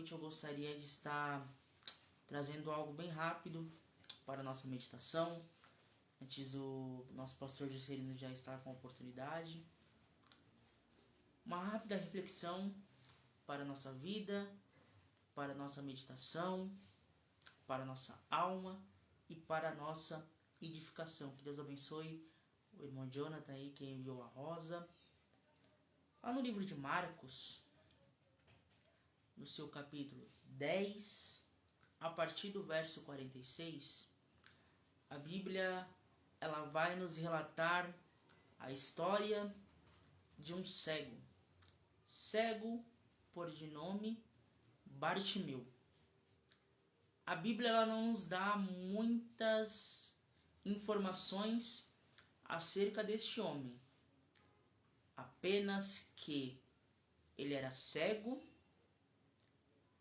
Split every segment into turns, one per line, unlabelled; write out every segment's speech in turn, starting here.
noite eu gostaria de estar trazendo algo bem rápido para a nossa meditação. Antes o nosso pastor Juscelino já está com a oportunidade. Uma rápida reflexão para a nossa vida, para a nossa meditação, para a nossa alma e para a nossa edificação. Que Deus abençoe o irmão Jonathan aí, que enviou a rosa. Lá no livro de Marcos, no seu capítulo 10, a partir do verso 46, a Bíblia ela vai nos relatar a história de um cego por de nome Bartimeu. A Bíblia ela não nos dá muitas informações acerca deste homem, apenas que ele era cego,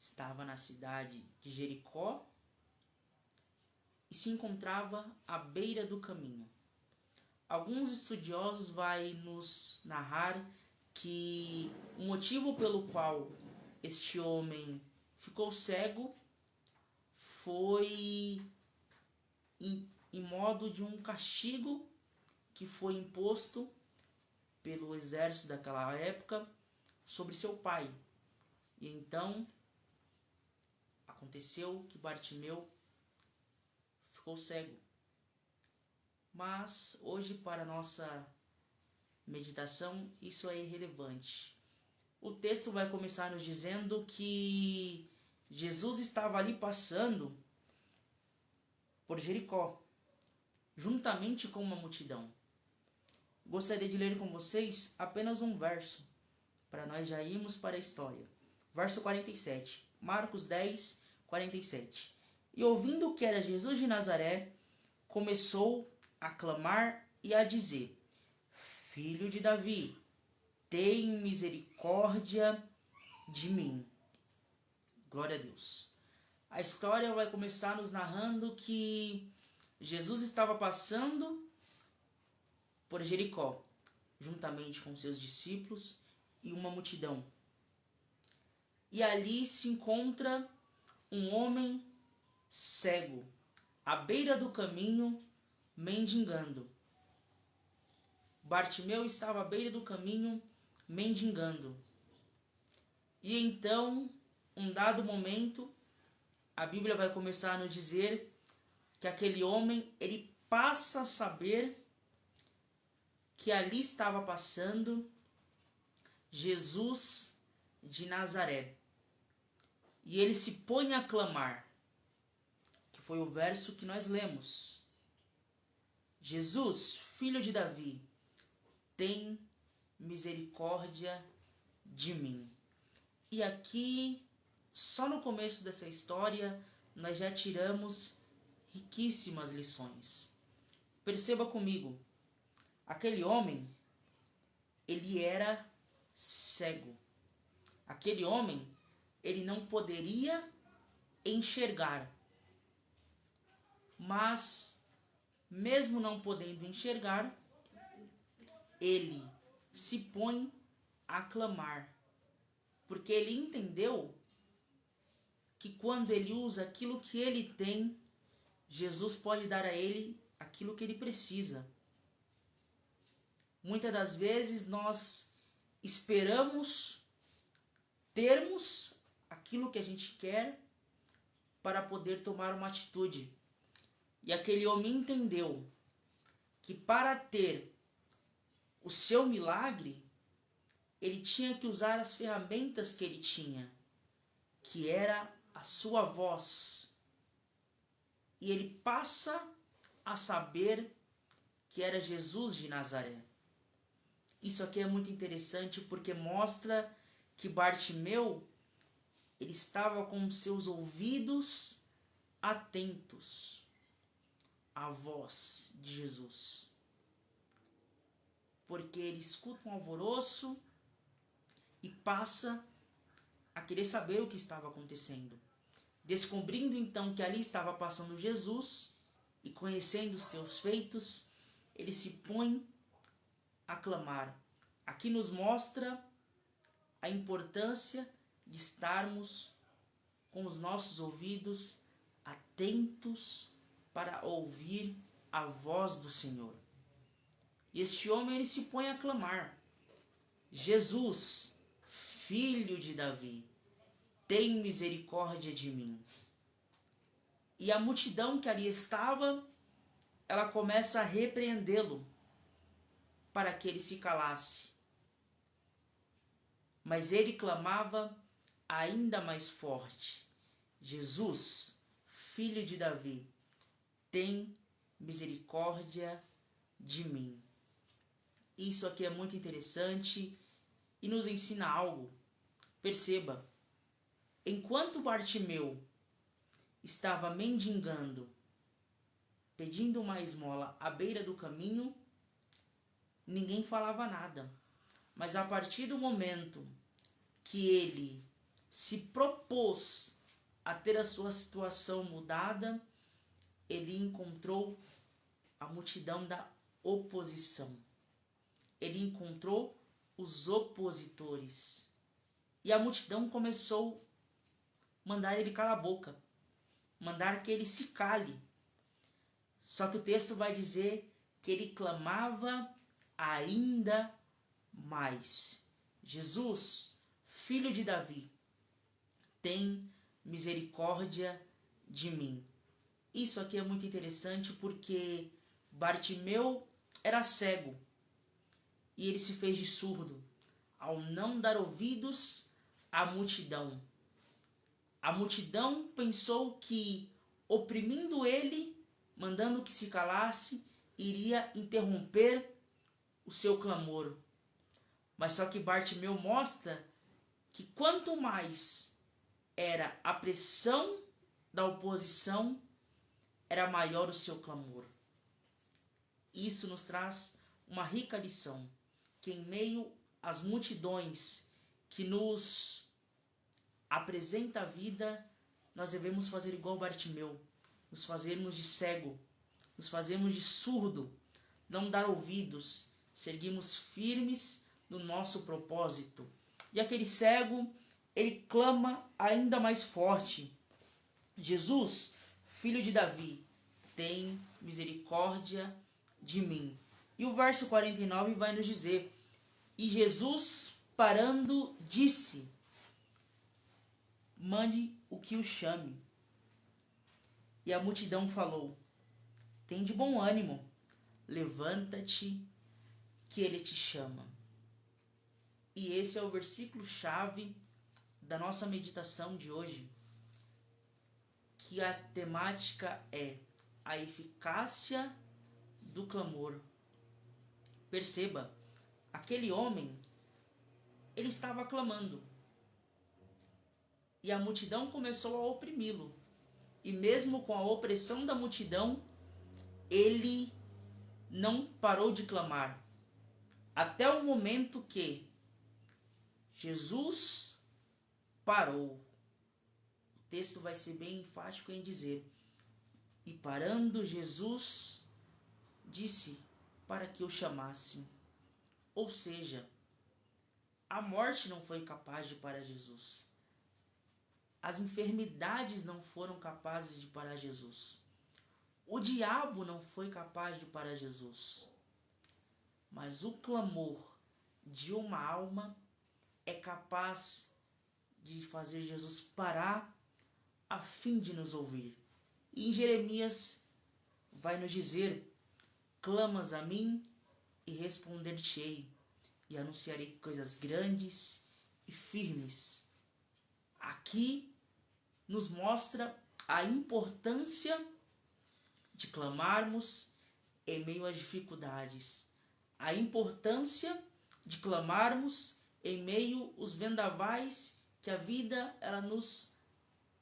estava na cidade de Jericó e se encontrava à beira do caminho. Alguns estudiosos vão nos narrar que o motivo pelo qual este homem ficou cego foi em modo de um castigo que foi imposto pelo exército daquela época sobre seu pai. E então aconteceu que Bartimeu ficou cego. Mas hoje, para a nossa meditação, isso é irrelevante. O texto vai começar nos dizendo que Jesus estava ali passando por Jericó, juntamente com uma multidão. Gostaria de ler com vocês apenas um verso, para nós já irmos para a história. Verso 47, Marcos 10, 47. E ouvindo que era Jesus de Nazaré, começou a clamar e a dizer: Filho de Davi, tem misericórdia de mim. Glória a Deus. A história vai começar nos narrando que Jesus estava passando por Jericó, juntamente com seus discípulos e uma multidão. E ali se encontra um homem cego, à beira do caminho, mendigando. Bartimeu estava à beira do caminho, mendigando. E então, um dado momento, a Bíblia vai começar a nos dizer que aquele homem, ele passa a saber que ali estava passando Jesus de Nazaré. E ele se põe a clamar, que foi o verso que nós lemos. Jesus, filho de Davi, tem misericórdia de mim. E aqui, só no começo dessa história, nós já tiramos riquíssimas lições. Perceba comigo, aquele homem, ele era cego. Aquele homem, ele não poderia enxergar. Mas, mesmo não podendo enxergar, ele se põe a clamar. Porque ele entendeu que quando ele usa aquilo que ele tem, Jesus pode dar a ele aquilo que ele precisa. Muitas das vezes nós esperamos termos aquilo que a gente quer para poder tomar uma atitude. E aquele homem entendeu que para ter o seu milagre, ele tinha que usar as ferramentas que ele tinha, que era a sua voz. E ele passa a saber que era Jesus de Nazaré. Isso aqui é muito interessante porque mostra que Bartimeu, ele estava com seus ouvidos atentos à voz de Jesus. Porque ele escuta um alvoroço e passa a querer saber o que estava acontecendo. Descobrindo então que ali estava passando Jesus e conhecendo os seus feitos, ele se põe a clamar. Aqui nos mostra a importância de estarmos com os nossos ouvidos atentos para ouvir a voz do Senhor. E este homem ele se põe a clamar: Jesus, filho de Davi, tem misericórdia de mim. E a multidão que ali estava, ela começa a repreendê-lo para que ele se calasse. Mas ele clamava ainda mais forte: Jesus, filho de Davi, tem misericórdia de mim. Isso aqui é muito interessante e nos ensina algo. Perceba, enquanto Bartimeu estava mendigando, pedindo uma esmola à beira do caminho, ninguém falava nada. Mas a partir do momento que ele se propôs a ter a sua situação mudada, ele encontrou a multidão da oposição. Ele encontrou os opositores. E a multidão começou a mandar ele calar a boca, mandar que ele se cale. Só que o texto vai dizer que ele clamava ainda mais: Jesus, filho de Davi, tem misericórdia de mim. Isso aqui é muito interessante porque Bartimeu era cego e ele se fez de surdo ao não dar ouvidos à multidão. A multidão pensou que, oprimindo ele, mandando que se calasse, iria interromper o seu clamor. Mas só que Bartimeu mostra que quanto mais era a pressão da oposição, era maior o seu clamor. Isso nos traz uma rica lição, que em meio às multidões que nos apresenta a vida, nós devemos fazer igual Bartimeu, nos fazermos de cego, nos fazermos de surdo, não dar ouvidos, seguimos firmes no nosso propósito. E aquele cego, ele clama ainda mais forte: Jesus, filho de Davi, tem misericórdia de mim. E o verso 49 vai nos dizer: e Jesus, parando, disse: mande o que o chame. E a multidão falou: tem de bom ânimo, levanta-te, que ele te chama. E esse é o versículo-chave da nossa meditação de hoje, que a temática é a eficácia do clamor. Perceba, aquele homem, ele estava clamando, e a multidão começou a oprimi-lo. E mesmo com a opressão da multidão, ele não parou de clamar, até o momento que Jesus parou. O texto vai ser bem enfático em dizer: e parando Jesus, disse para que o chamasse. Ou seja, a morte não foi capaz de parar Jesus. As enfermidades não foram capazes de parar Jesus. O diabo não foi capaz de parar Jesus. Mas o clamor de uma alma é capaz de fazer Jesus parar a fim de nos ouvir. E em Jeremias vai nos dizer: clamas a mim e responder-te-ei, e anunciarei coisas grandes e firmes. Aqui nos mostra a importância de clamarmos em meio às dificuldades, a importância de clamarmos em meio aos vendavais que a vida ela nos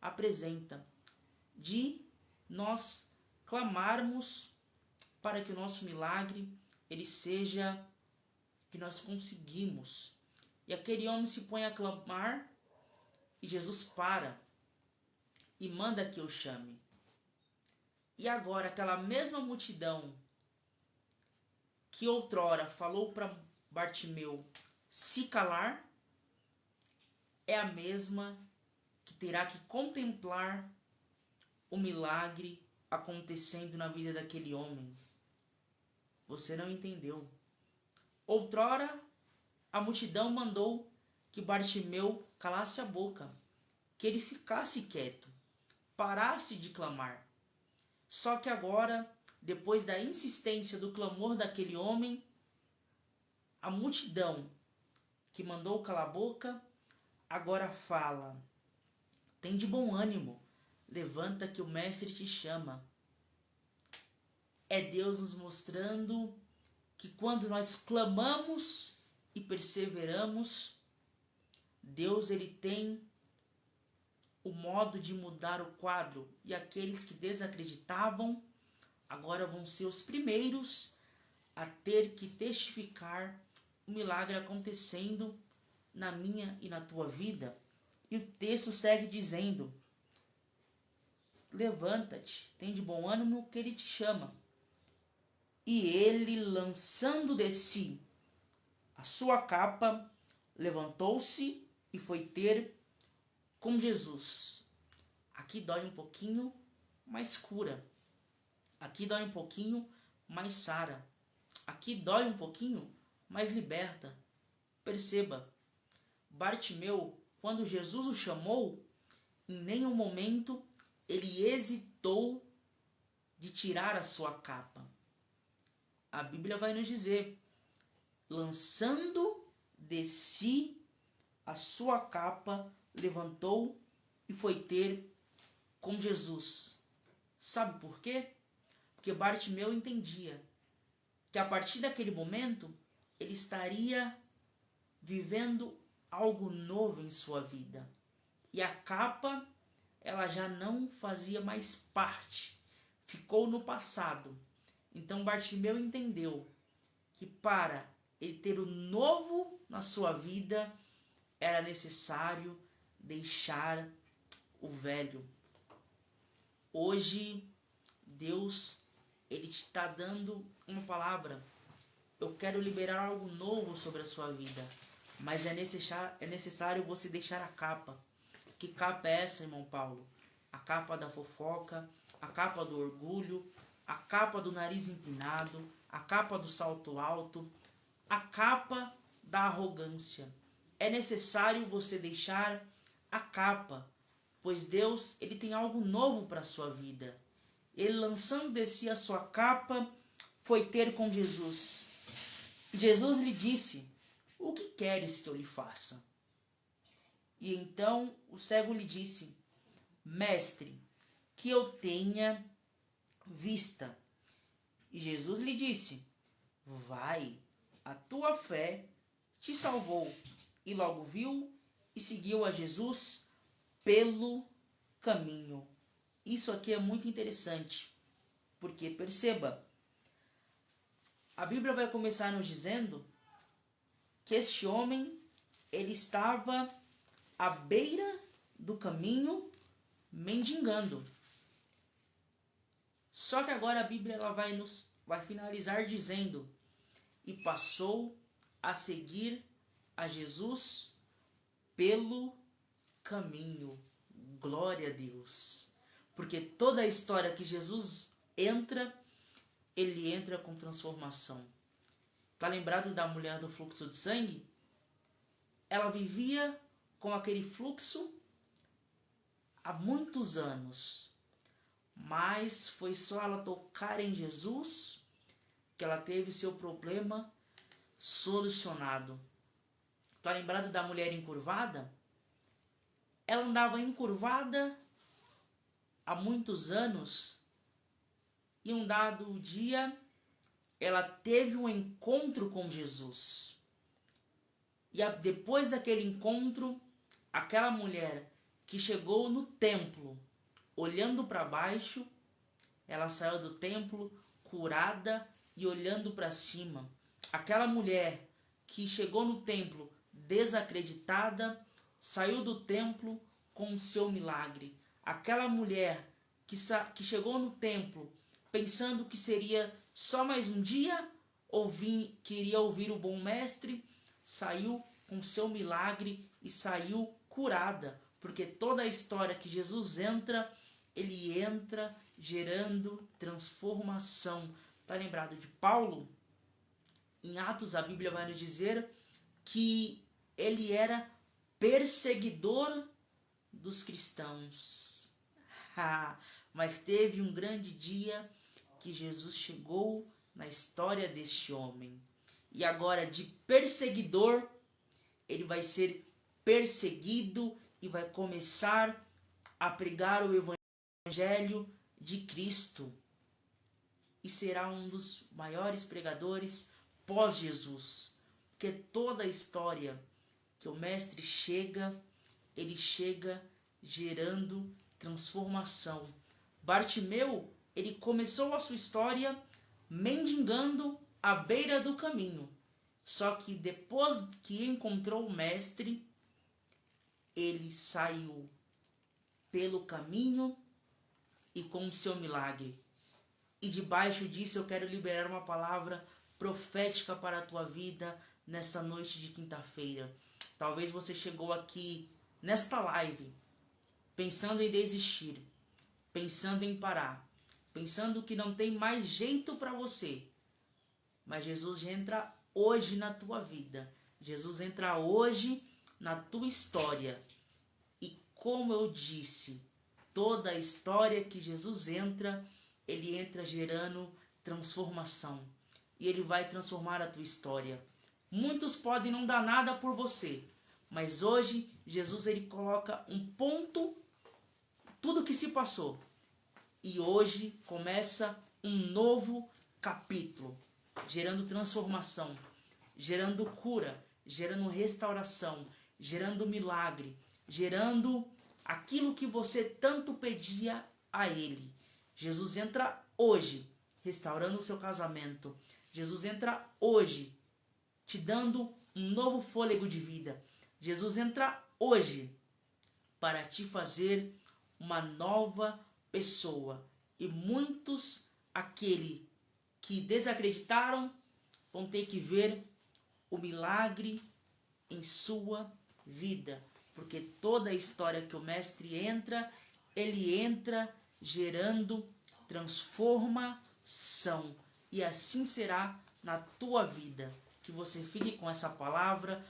apresenta, de nós clamarmos para que o nosso milagre ele seja que nós conseguimos. E aquele homem se põe a clamar e Jesus para e manda que eu chame. E agora aquela mesma multidão que outrora falou para Bartimeu se calar é a mesma que terá que contemplar o milagre acontecendo na vida daquele homem. Você não entendeu. Outrora, a multidão mandou que Bartimeu calasse a boca, que ele ficasse quieto, parasse de clamar. Só que agora, depois da insistência do clamor daquele homem, a multidão que mandou calar a boca, agora fala: tem de bom ânimo, levanta que o mestre te chama. É Deus nos mostrando que quando nós clamamos e perseveramos, Deus ele tem o modo de mudar o quadro, e aqueles que desacreditavam agora vão ser os primeiros a ter que testificar o milagre acontecendo na minha e na tua vida. E o texto segue dizendo: levanta-te, tem de bom ânimo que ele te chama. E ele, lançando de si a sua capa, levantou-se e foi ter com Jesus. Aqui dói um pouquinho, mas cura. Aqui dói um pouquinho, mas sara. Aqui dói um pouquinho, mas liberta. Perceba, Bartimeu, quando Jesus o chamou, em nenhum momento ele hesitou de tirar a sua capa. A Bíblia vai nos dizer: lançando de si a sua capa, levantou e foi ter com Jesus. Sabe por quê? Porque Bartimeu entendia que a partir daquele momento ele estaria vivendo algo novo em sua vida. E a capa, ela já não fazia mais parte, ficou no passado. Então Bartimeu entendeu que para ele ter o novo na sua vida, era necessário deixar o velho. Hoje, Deus, ele te está dando uma palavra. Eu quero liberar algo novo sobre a sua vida, mas é necessário você deixar a capa. Que capa é essa, irmão Paulo? A capa da fofoca, a capa do orgulho, a capa do nariz empinado, a capa do salto alto, a capa da arrogância. É necessário você deixar a capa, pois Deus ele tem algo novo para a sua vida. Ele, lançando de si a sua capa, foi ter com Jesus. E Jesus lhe disse: o que queres que eu lhe faça? E então o cego lhe disse: mestre, que eu tenha vista. E Jesus lhe disse: vai, a tua fé te salvou. E logo viu e seguiu a Jesus pelo caminho. Isso aqui é muito interessante, porque perceba, a Bíblia vai começar nos dizendo que este homem, ele estava à beira do caminho mendigando. Só que agora a Bíblia ela vai finalizar dizendo: e passou a seguir a Jesus pelo caminho. Glória a Deus. Porque toda a história que Jesus entra, ele entra com transformação. Tá lembrado da mulher do fluxo de sangue? Ela vivia com aquele fluxo há muitos anos. Mas foi só ela tocar em Jesus que ela teve seu problema solucionado. Tá lembrado da mulher encurvada? Ela andava encurvada há muitos anos e um dado dia ela teve um encontro com Jesus. E depois daquele encontro, aquela mulher que chegou no templo olhando para baixo, ela saiu do templo curada e olhando para cima. Aquela mulher que chegou no templo desacreditada, saiu do templo com o seu milagre. Aquela mulher que chegou no templo pensando que seria só mais um dia, queria ouvir o bom mestre, saiu com o seu milagre e saiu curada. porque toda a história que Jesus entra, ele entra gerando transformação. Tá lembrado de Paulo? Em Atos, a Bíblia vai nos dizer que ele era perseguidor dos cristãos. Mas teve um grande dia que Jesus chegou na história deste homem. E agora, de perseguidor, ele vai ser perseguido e vai começar a pregar o Evangelho de Cristo. E será um dos maiores pregadores pós-Jesus. Porque toda a história que o Mestre chega, ele chega gerando transformação. Bartimeu, ele começou a sua história mendigando à beira do caminho. Só que depois que encontrou o Mestre, ele saiu pelo caminho e com o seu milagre. E debaixo disso eu quero liberar uma palavra profética para a tua vida nessa noite de quinta-feira. Talvez você chegou aqui nesta live pensando em desistir, pensando em parar, pensando que não tem mais jeito para você. Mas Jesus entra hoje na tua vida. Jesus entra hoje na tua história. E como eu disse, toda a história que Jesus entra, ele entra gerando transformação. E ele vai transformar a tua história. Muitos podem não dar nada por você, mas hoje Jesus ele coloca um ponto tudo que se passou. E hoje começa um novo capítulo, gerando transformação, gerando cura, gerando restauração, gerando milagre, gerando aquilo que você tanto pedia a ele. Jesus entra hoje restaurando o seu casamento. Jesus entra hoje te dando um novo fôlego de vida. Jesus entra hoje para te fazer uma nova pessoa. E muitos, aquele que desacreditaram, vão ter que ver o milagre em sua vida. Porque toda a história que o Mestre entra, ele entra gerando transformação. E assim será na tua vida. Que você fique com essa palavra